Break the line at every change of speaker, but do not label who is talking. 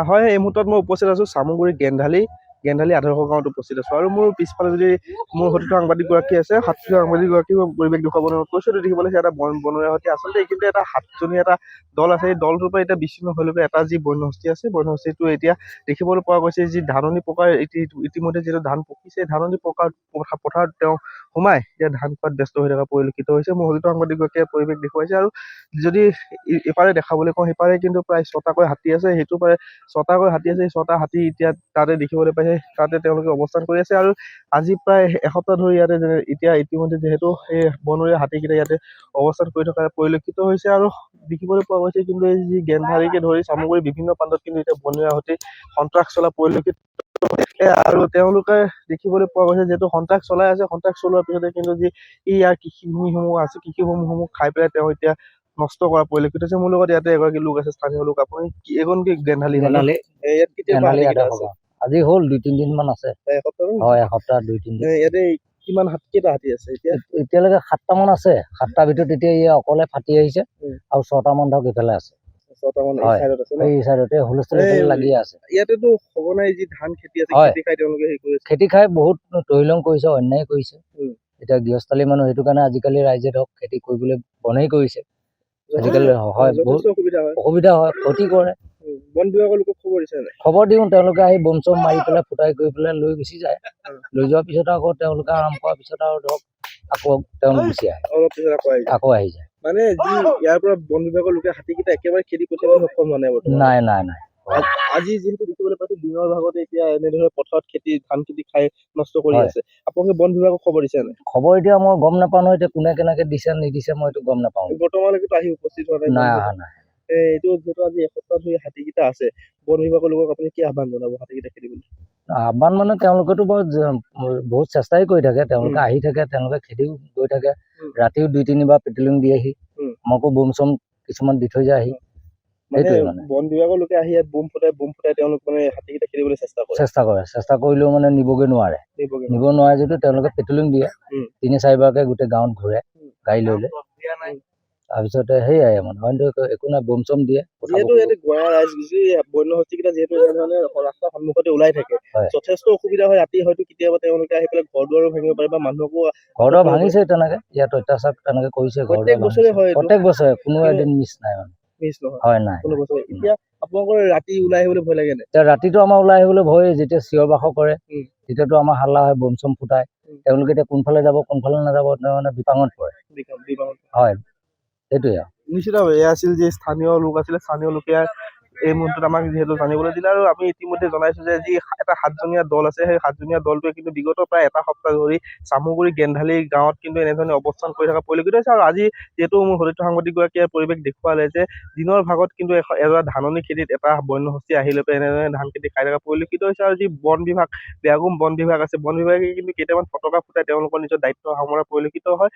হয়, এই মুহূৰ্তত মই উপস্থিত আছোঁ চামগুৰি গেন্ধালি আদৰ্শ গাঁৱত উপস্থিত আছোঁ। আৰু মোৰ পিছফালে যদি মোৰ সতীৰ্থ সাংবাদিকগৰাকী আছে, সাতজনী সাংবাদিকগৰাকী পৰিৱেশ দেখুৱাব কৈছোঁ, দেখিবলৈ এটা বনৰীয়া হাতী। আচলতে এইখিনিতে এটা 7জনীয়া এটা দল আছে। এই দলটোৰ পৰা এতিয়া বিচ্ছিন্ন হৈ লৈ এটা যি বন্যহস্তী আছে, বন্যহস্তীটো এতিয়া দেখিবলৈ পোৱা গৈছে যি ধাননি পকাৰ ইতিমধ্যে যিহেতু ধান পকিছে, ধাননি পথাৰত তেওঁ সোমাই এতিয়া ধান খোৱাত ব্যস্ত হৈ থকা পৰিলক্ষিত হৈছে। মোৰ সতীৰ্থ সাংবাদিকগৰাকীয়ে পৰিৱেশ দেখুৱাইছে। আৰু যদি ইপাৰে দেখাবলৈ কওঁ, সিপাৰে কিন্তু প্ৰায় 6টাকৈ হাতী আছে, সেইটো পাৰে 6টাকৈ হাতী আছে। 6টা হাতী এতিয়া তাতে দেখিবলৈ পাইছে, তাতে তেওঁলোকে অৱস্থান কৰি আছে। আৰু আজি প্ৰায় এসপ্তাহ ধৰি ইয়াতে এতিয়া ইতিমধ্যে যিহেতু এই বনৰীয়া হাতীকেইটা ইয়াতে অৱস্থান কৰি থকা পৰিলক্ষিত হৈছে। আৰু দেখিবলৈ পোৱা গৈছে কিন্তু এই যি গেন্ধাৰীকে ধৰি চামগুৰিৰ বিভিন্ন প্ৰান্তত কিন্তু এতিয়া বনৰীয়া হাতী সন্ত্ৰাস চলা পৰিলক্ষিত। আৰু তেওঁলোকে দেখিবলৈ পোৱা গৈছে যিহেতু সন্ত্ৰাস চলাই আছে, সন্ত্ৰাস চলোৱাৰ পিছতে কিন্তু যি ইয়াৰ কৃষিভূমিসমূহ আছে, কৃষিভূমিসমূহ খাই পেলাই তেওঁ এতিয়া নষ্ট কৰা পৰিলক্ষিত হৈছে। মোৰ লগত ইয়াতে এগৰাকী লোক আছে, স্থানীয় লোক। আপুনি এইখন কি গেন্ধালি হয় ন? ইয়াত কেতিয়াবা হাতীকেইটা আছে?
আজি হ'ল 2-3 দিন মান আছে।
এসপ্তাহ
হয়, এসপ্তাহ 2-3 দিন।
ইয়াতে কিমান কেইটা হাতী আছে এতিয়া?
এতিয়ালৈকে 7টা মান আছে। 7টাৰ ভিতৰত এতিয়া ইয়ে অকলে ফাটি আহিছে আৰু 6টা মান ধৰক ইফালে আছে।
6টামান এই চাইডত আছে ন?
এই চাইডতে হুলস্থুল লাগি আছে।
ইয়াতেতো সঘনাই যি ধান খেতি আছে, খেতি খাই তেওঁলোকে হেৰি কৰিছে।
খেতি খাই বহুত তহিলং কৰিছে, অন্যায় কৰিছে। এতিয়া গৃহস্থলী মানুহ, সেইটো কাৰণে আজিকালি ৰাইজে ধৰক খেতি কৰিবলৈ বন্ধই কৰিছে। আজিকালি হয় বহুত অসুবিধা হয়, ক্ষতি কৰে।
বন বিভাগৰ লোকক খবৰ দিছে নাই?
খবৰ দিওঁ, তেওঁলোকে আহি বম চম মাৰি পেলাই ফুটাই কৰি পেলাই লৈ গুচি যায়। লৈ যোৱাৰ পিছত আকৌ তেওঁলোকে আৰাম কৰাৰ পিছত আৰু ধৰক আকৌ তেওঁলোক গুচি আহে,
অলপ পিছত
আকৌ আহি যায়।
মানে যি ইয়াৰ পৰা বন বিভাগৰ লোকে হাতীকেইটা একেবাৰে খেদি পঠিয়াবলৈ সক্ষম হোৱা নাই বৰ্তমান।
নাই।
আজি যিহেতু দেখিবলৈ পাইছো দিনৰ ভাগতে এতিয়া এনেদৰে পথাৰত ধান খেতি খাই নষ্ট কৰি আছে, আপোনালোকে বন বিভাগক খবৰ দিছে নাই?
খবৰ এতিয়া মই গম নাপাওঁ নহয়, এতিয়া কোনে কেনেকে দিছে নিদিছে মই এইটো গম নাপাওঁ।
বৰ্তমানলৈকে আহি উপস্থিত হোৱা নাই?
নাই।
এইটো যিহেতু আজি এসপ্তাহ ধৰি হাতীকেইটা আছে, বন বিভাগৰ লোকক আপুনি কি আহ্বান জনাব হাতীকেইটা খেদিবলৈ?
আহ্বান মানে তেওঁলোকেতো বহুত চেষ্টাই কৰি থাকে, তেওঁলোকে আহি থাকে, তেওঁলোকে খেদিও গৈ থাকে। ৰাতিও 2-3 বাৰ পেট্ৰলিং দি আহি আমাকো বোম চম কিছুমান দি থৈ যায় আহি। সেইটোৱে মানে
বন বিভাগৰ লোকে আহি ইয়াত বোম ফুটাই তেওঁলোক মানে হাতীকেইটা খেদিবলৈ
চেষ্টা কৰিলেও মানে নিবগৈ নোৱাৰে। নিব নোৱাৰে যদিও তেওঁলোকে পেট্ৰলিং দিয়ে, 3-4 বাৰকে গোটেই গাঁৱত ঘূৰে গাড়ী লৈ। তাৰপিছতে সেয়াই মানে একো নাই, বোম চম দিয়ে।
যিহেতু ইয়াতে গঞা ৰাইজ বন্যহস্তীকেইটা যিহেতু এনেধৰণে ৰাস্তাৰ সন্মুখতে ওলাই থাকে, যথেষ্ট অসুবিধা হয়। ৰাতি হয়তো কেতিয়াবা তেওঁলোকে আহি পেলাই ঘৰ দুৱাৰো ভাঙিব পাৰে বা মানুহকো
ঘৰ দুৱাৰ ভাঙিছে। তেনেকে ইয়াত অত্যাচাৰ তেনেকে কৰিছে।
প্ৰত্যেক বছৰে হয়,
প্ৰত্যেক বছৰে, কোনো এদিন মিছ নাই মানে।
মিছ নহয়
হয়, নাই।
এতিয়া আপোনালোকৰ ৰাতি ওলাই আহিবলৈ ভয় লাগে নে?
এতিয়া ৰাতিটো আমাৰ ওলাই আহিবলৈ ভয়। যেতিয়া চিঞৰ বাখৰ কৰে তেতিয়াতো আমাৰ হাল্লা হয়, বোম চম ফুটাই। তেওঁলোকে এতিয়া কোনফালে যাব কোনফালে নাযাব মানে বিপাঙত পৰে। হয়, সেইটোৱে আৰু
নিশ্চিতভাৱে এয়া আছিল যি স্থানীয় লোক আছিলে, স্থানীয় লোকে এই মুহূৰ্তত আমাক যিহেতু জানিবলৈ দিলে। আৰু আমি ইতিমধ্যে জনাইছো যে যি এটা 7জনীয়া দল আছে, সেই 7জনীয়া দলটোৱে কিন্তু বিগত প্ৰায় এটা সপ্তাহ ধৰি চামগুৰি গেন্ধালি গাঁৱত কিন্তু এনেধৰণে অৱস্থান কৰি থকা পৰিলক্ষিত হৈছে। আৰু আজি যিহেতু মোৰ সতীৰ্থ সাংবাদিকগৰাকীয়ে পৰিৱেশ দেখুৱালে যে দিনৰ ভাগত কিন্তু এডৰা ধাননি খেতিত এটা বন্যহস্তী আহি লৈ এনেধৰণে ধান খেতি খাই থকা পৰিলক্ষিত হৈছে। আৰু যি বন বিভাগ, বেয়াগুম বন বিভাগ আছে, বন বিভাগে কিন্তু কেইটামান ফটকা ফুটাই তেওঁলোকৰ নিজৰ দায়িত্ব সামৰা পৰিলক্ষিত হয়।